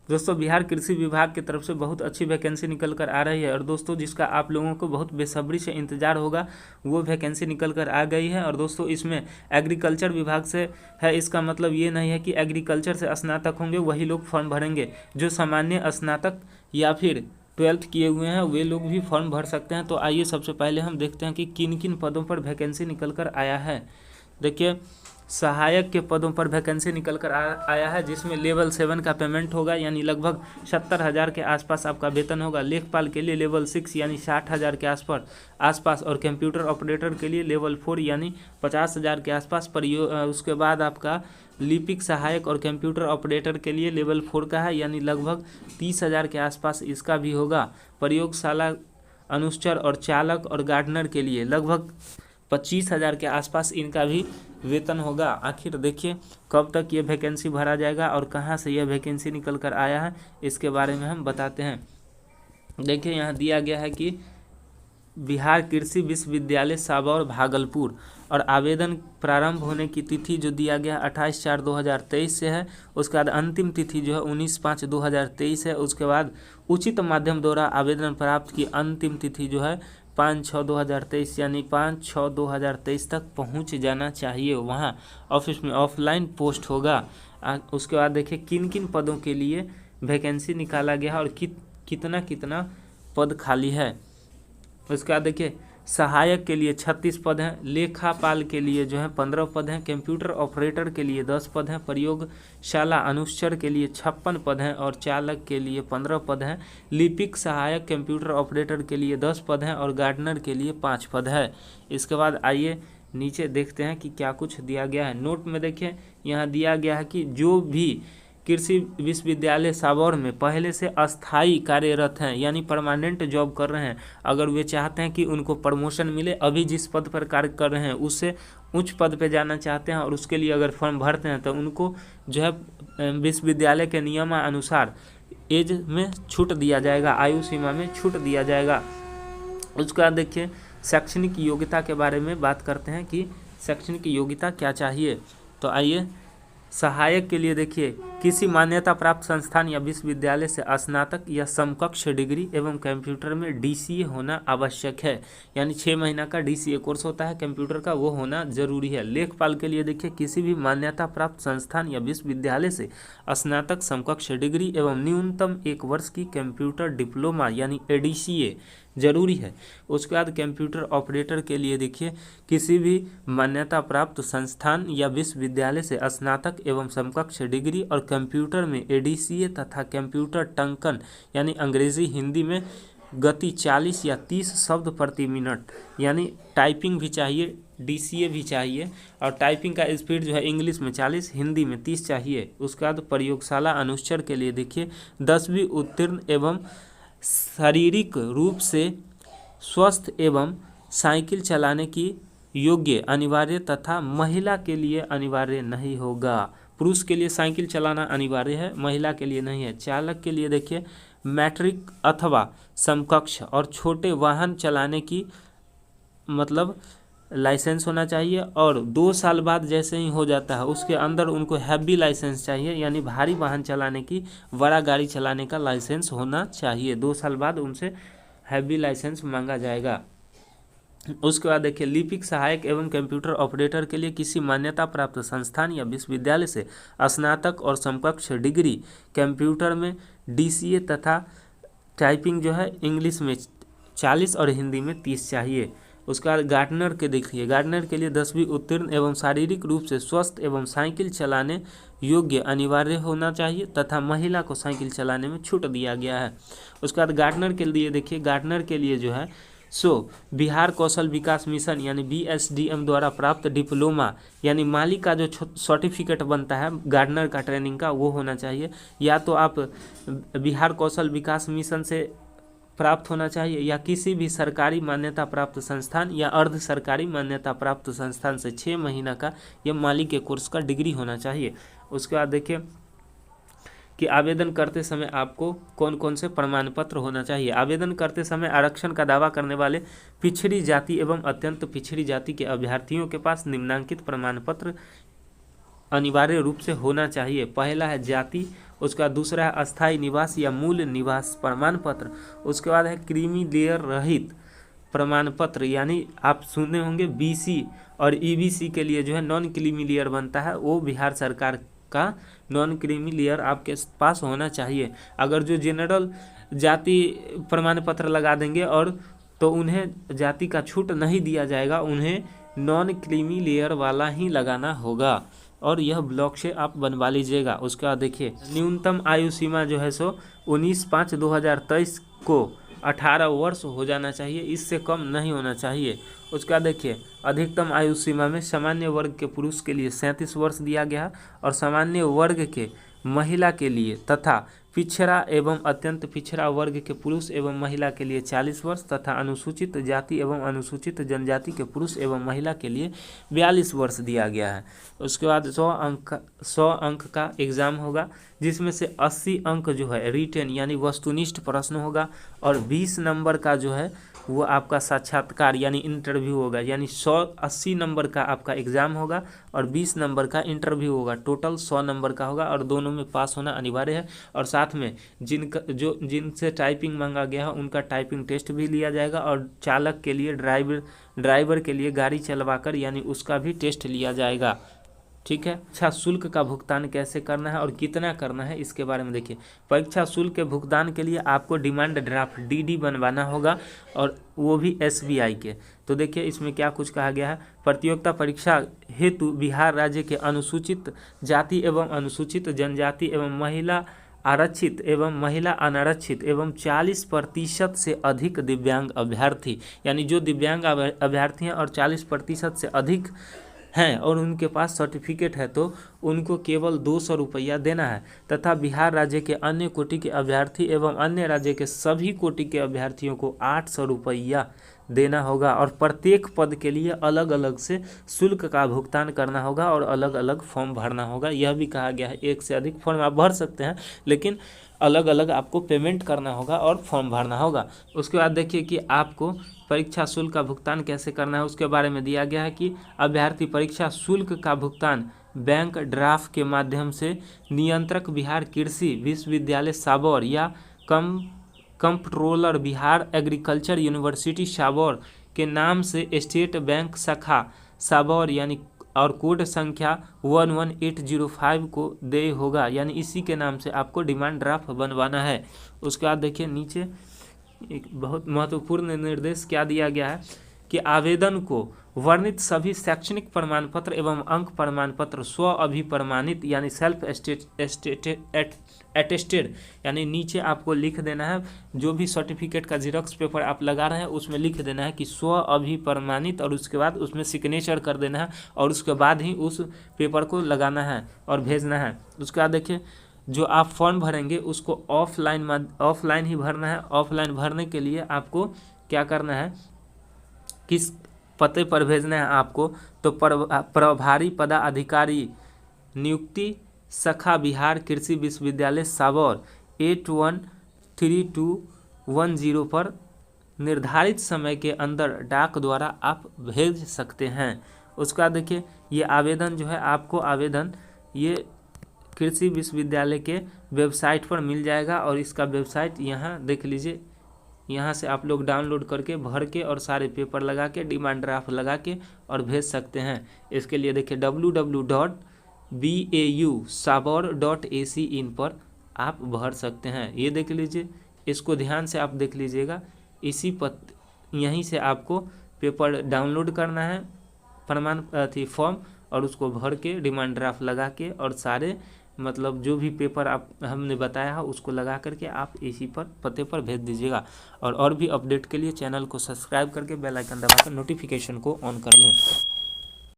दोस्तों बिहार कृषि विभाग की तरफ से बहुत अच्छी वैकेंसी निकल कर आ रही है, और दोस्तों जिसका आप लोगों को बहुत बेसब्री से इंतजार होगा वो वैकेंसी निकल कर आ गई है। और दोस्तों इसमें एग्रीकल्चर विभाग से है, इसका मतलब ये नहीं है कि एग्रीकल्चर से स्नातक होंगे वही लोग फॉर्म भरेंगे। जो सामान्य स्नातक या फिर 12th किए हुए हैं वे लोग भी फॉर्म भर सकते हैं। तो आइए सबसे पहले हम देखते हैं कि किन किन पदों पर वैकेंसी निकल कर आया है। देखिए, सहायक के पदों पर वैकेंसी निकल कर आया है, जिसमें लेवल 7 का पेमेंट होगा, यानी लगभग 70,000 के आसपास आपका वेतन होगा। लेखपाल के लिए लेवल 6 यानी 60,000 के आसपास, और कंप्यूटर ऑपरेटर के लिए लेवल 4 यानी 50,000 के आसपास। उसके बाद आपका लिपिक सहायक और कंप्यूटर ऑपरेटर के लिए लेवल 4 का है, यानी लगभग 30,000 के आसपास इसका भी होगा। प्रयोगशाला अनुश्चर और चालक और गार्डनर के लिए लगभग 25,000 के आसपास इनका भी वेतन होगा। आखिर देखिए कब तक ये वैकेंसी भरा जाएगा और कहाँ से यह वैकेंसी निकल कर आया है, इसके बारे में हम बताते हैं। देखिए यहाँ दिया गया है कि बिहार कृषि विश्वविद्यालय साबौर भागलपुर, और आवेदन प्रारंभ होने की तिथि जो दिया गया 28/4/2023 से है। उसके बाद अंतिम तिथि जो है 19/5/2023 है। उसके बाद उचित माध्यम द्वारा आवेदन प्राप्त की अंतिम तिथि जो है 5/6/2023, यानी 5/6/2023 तक पहुंच जाना चाहिए वहां ऑफिस में। ऑफलाइन पोस्ट होगा। उसके बाद देखिए किन किन पदों के लिए वैकेंसी निकाला गया है और कितना कितना पद खाली है। उसके बाद देखिए सहायक के लिए 36 पद हैं, लेखापाल के लिए जो है 15 पद हैं, कंप्यूटर ऑपरेटर के लिए 10 पद हैं, प्रयोगशाला अनुश्चर के लिए 56 पद हैं, और चालक के लिए 15 पद हैं। लिपिक सहायक कंप्यूटर ऑपरेटर के लिए 10 पद हैं, और गार्डनर के लिए 5 पद है। इसके बाद आइए नीचे देखते हैं कि क्या कुछ दिया गया है। नोट में देखिए यहाँ दिया गया है कि जो भी कृषि विश्वविद्यालय साबौर में पहले से अस्थाई कार्यरत हैं, यानी परमानेंट जॉब कर रहे हैं, अगर वे चाहते हैं कि उनको प्रमोशन मिले, अभी जिस पद पर कार्य कर रहे हैं उससे उच्च पद पे जाना चाहते हैं, और उसके लिए अगर फॉर्म भरते हैं तो उनको जो है विश्वविद्यालय के नियमानुसार एज में छूट दिया जाएगा, आयु सीमा में छूट दिया जाएगा। उसके बाद देखिए शैक्षणिक योग्यता के बारे में बात करते हैं कि शैक्षणिक योग्यता क्या चाहिए। तो आइए सहायक के लिए देखिए किसी मान्यता प्राप्त संस्थान या विश्वविद्यालय से स्नातक या समकक्ष डिग्री एवं कंप्यूटर में DCA होना आवश्यक है, यानी 6 महीना का DCA कोर्स होता है कंप्यूटर का, वो होना जरूरी है। लेखपाल के लिए देखिए किसी भी मान्यता प्राप्त संस्थान या विश्वविद्यालय से स्नातक समकक्ष डिग्री एवं न्यूनतम 1 वर्ष की कंप्यूटर डिप्लोमा यानी ADCA जरूरी है। उसके बाद कंप्यूटर ऑपरेटर के लिए देखिए किसी भी मान्यता प्राप्त संस्थान या विश्वविद्यालय से स्नातक एवं समकक्ष डिग्री और कंप्यूटर में ADCA तथा कंप्यूटर टंकन यानी अंग्रेजी हिंदी में गति 40 या 30 शब्द प्रति मिनट, यानी टाइपिंग भी चाहिए, DCA भी चाहिए, और टाइपिंग का स्पीड जो है इंग्लिश में 40 हिंदी में 30 चाहिए। उसके बाद प्रयोगशाला अनुश्चर के लिए देखिए 10वीं उत्तीर्ण एवं शारीरिक रूप से स्वस्थ एवं साइकिल चलाने की योग्य अनिवार्य तथा महिला के लिए अनिवार्य नहीं होगा। पुरुष के लिए साइकिल चलाना अनिवार्य है, महिला के लिए नहीं है। चालक के लिए देखिए मैट्रिक अथवा समकक्ष और छोटे वाहन चलाने की मतलब लाइसेंस होना चाहिए, और 2 साल बाद जैसे ही हो जाता है उसके अंदर उनको हैवी लाइसेंस चाहिए, यानी भारी वाहन चलाने की, बड़ा गाड़ी चलाने का लाइसेंस होना चाहिए। 2 साल बाद उनसे हैवी लाइसेंस मांगा जाएगा। उसके बाद देखिए लिपिक सहायक एवं कंप्यूटर ऑपरेटर के लिए किसी मान्यता प्राप्त संस्थान या विश्वविद्यालय से स्नातक और समकक्ष डिग्री कंप्यूटर में DCA तथा टाइपिंग जो है इंग्लिश में 40 और हिंदी में 30 चाहिए। उसके बाद गार्डनर के देखिए गार्डनर के लिए 10वीं उत्तीर्ण एवं शारीरिक रूप से स्वस्थ एवं साइकिल चलाने योग्य अनिवार्य होना चाहिए तथा महिला को साइकिल चलाने में छूट दिया गया है। उसके बाद गार्डनर के लिए देखिए गार्डनर के लिए जो है बिहार कौशल विकास मिशन यानी BSDM द्वारा प्राप्त डिप्लोमा यानी माली का जो सर्टिफिकेट बनता है गार्डनर का ट्रेनिंग का वो होना चाहिए, या तो आप बिहार कौशल विकास मिशन से प्राप्त होना चाहिए या किसी भी सरकारी मान्यता प्राप्त संस्थान या अर्ध सरकारी मान्यता प्राप्त संस्थान से 6 महीना का या माली के कोर्स का डिग्री होना चाहिए। उसके बाद देखिए कि आवेदन करते समय आपको कौन कौन से प्रमाण पत्र होना चाहिए। आवेदन करते समय आरक्षण का दावा करने वाले पिछड़ी जाति एवं अत्यंत पिछड़ी जाति के अभ्यर्थियों के पास निम्नांकित प्रमाण पत्र अनिवार्य रूप से होना चाहिए। पहला है जाति, उसका दूसरा है अस्थायी निवास या मूल निवास प्रमाण पत्र, उसके बाद है क्रीमी लेयर रहित प्रमाण पत्र, यानी आप सुने होंगे बीसी और ईबीसी के लिए जो है नॉन क्रीमी लेयर बनता है, वो बिहार सरकार का नॉन क्रीमी लेयर आपके पास होना चाहिए। अगर जो जनरल जाति प्रमाण पत्र लगा देंगे और तो उन्हें जाति का छूट नहीं दिया जाएगा, उन्हें नॉन क्रीमी लेयर वाला ही लगाना होगा और यह ब्लॉक से आप बनवा लीजिएगा। उसके बाद देखिए न्यूनतम आयु सीमा जो है सो 19/5/2023 को 18 वर्ष हो जाना चाहिए, इससे कम नहीं होना चाहिए। उसका देखिए अधिकतम आयु सीमा में सामान्य वर्ग के पुरुष के लिए 37 वर्ष दिया गया और सामान्य वर्ग के महिला के लिए तथा पिछड़ा एवं अत्यंत पिछड़ा वर्ग के पुरुष एवं महिला के लिए 40 वर्ष तथा अनुसूचित जाति एवं अनुसूचित जनजाति के पुरुष एवं महिला के लिए 42 वर्ष दिया गया है। उसके बाद 100 अंक का एग्ज़ाम होगा, जिसमें से 80 अंक जो है रिटेन यानी वस्तुनिष्ठ प्रश्न होगा और 20 नंबर का जो है वो आपका साक्षात्कार यानी इंटरव्यू होगा, यानी 180 नंबर का आपका एग्ज़ाम होगा और 20 नंबर का इंटरव्यू होगा, टोटल 100 नंबर का होगा और दोनों में पास होना अनिवार्य है। और साथ में जिनसे टाइपिंग मांगा गया है उनका टाइपिंग टेस्ट भी लिया जाएगा और चालक के लिए ड्राइवर के लिए गाड़ी चलवाकर यानी उसका भी टेस्ट लिया जाएगा। ठीक है। परीक्षा शुल्क का भुगतान कैसे करना है और कितना करना है इसके बारे में देखिए। परीक्षा शुल्क के भुगतान के लिए आपको डिमांड ड्राफ्ट डीडी बनवाना होगा और वो भी एसबीआई के। तो देखिए इसमें क्या कुछ कहा गया है। प्रतियोगिता परीक्षा हेतु बिहार राज्य के अनुसूचित जाति एवं अनुसूचित जनजाति एवं महिला आरक्षित एवं महिला अनारक्षित एवं 40% से अधिक दिव्यांग अभ्यर्थी, यानी जो दिव्यांग अभ्यर्थी हैं और 40% से अधिक हैं और उनके पास सर्टिफिकेट है तो उनको केवल 200 रुपया देना है तथा बिहार राज्य के अन्य कोटि के अभ्यर्थी एवं अन्य राज्य के सभी कोटि के अभ्यर्थियों को 800 रुपया देना होगा और प्रत्येक पद के लिए अलग अलग से शुल्क का भुगतान करना होगा और अलग अलग फॉर्म भरना होगा। यह भी कहा गया है एक से अधिक फॉर्म आप भर सकते हैं लेकिन अलग अलग आपको पेमेंट करना होगा और फॉर्म भरना होगा। उसके बाद देखिए कि आपको परीक्षा शुल्क का भुगतान कैसे करना है उसके बारे में दिया गया है कि अभ्यर्थी परीक्षा शुल्क का भुगतान बैंक ड्राफ्ट के माध्यम से नियंत्रक बिहार कृषि विश्वविद्यालय साबौर या comptroller Bihar agriculture university Sabour के नाम से स्टेट बैंक शाखा साबौर यानी और कोड संख्या 11805 को दे होगा, यानी इसी के नाम से आपको डिमांड ड्राफ्ट बनवाना है। उसके बाद देखिए नीचे एक बहुत महत्वपूर्ण निर्देश क्या दिया गया है कि आवेदन को वर्णित सभी शैक्षणिक प्रमाण पत्र एवं अंक प्रमाण पत्र स्व अभिप्रमाणित यानी सेल्फ अटेस्टेड, यानी नीचे आपको लिख देना है जो भी सर्टिफिकेट का जीरोक्स पेपर आप लगा रहे हैं उसमें लिख देना है कि स्व अभिप्रमाणित और उसके बाद उसमें सिग्नेचर कर देना है और उसके बाद ही उस पेपर को लगाना है और भेजना है। उसके बाद देखिए जो आप फॉर्म भरेंगे उसको ऑफलाइन ही भरना है। ऑफलाइन भरने के लिए आपको क्या करना है, किस पते पर भेजना है आपको, तो प्रभारी पदाधिकारी नियुक्ति शाखा बिहार कृषि विश्वविद्यालय साबौर 813210 पर निर्धारित समय के अंदर डाक द्वारा आप भेज सकते हैं। उसका देखिए ये आवेदन जो है आपको आवेदन ये कृषि विश्वविद्यालय के वेबसाइट पर मिल जाएगा और इसका वेबसाइट यहाँ देख लीजिए, यहाँ से आप लोग डाउनलोड करके भर के और सारे पेपर लगा के डिमांड ड्राफ्ट लगा के और भेज सकते हैं। इसके लिए देखिए www.bausabor.ac.in पर आप भर सकते हैं। ये देख लीजिए, इसको ध्यान से आप देख लीजिएगा। यहीं से आपको पेपर डाउनलोड करना है फॉर्म और उसको भर के डिमांड ड्राफ्ट लगा के और सारे मतलब जो भी पेपर आप हमने बताया है उसको लगा करके आप इसी पर पते पर भेज दीजिएगा। और भी अपडेट के लिए चैनल को सब्सक्राइब करके बेल आइकन दबाकर नोटिफिकेशन को ऑन कर लें।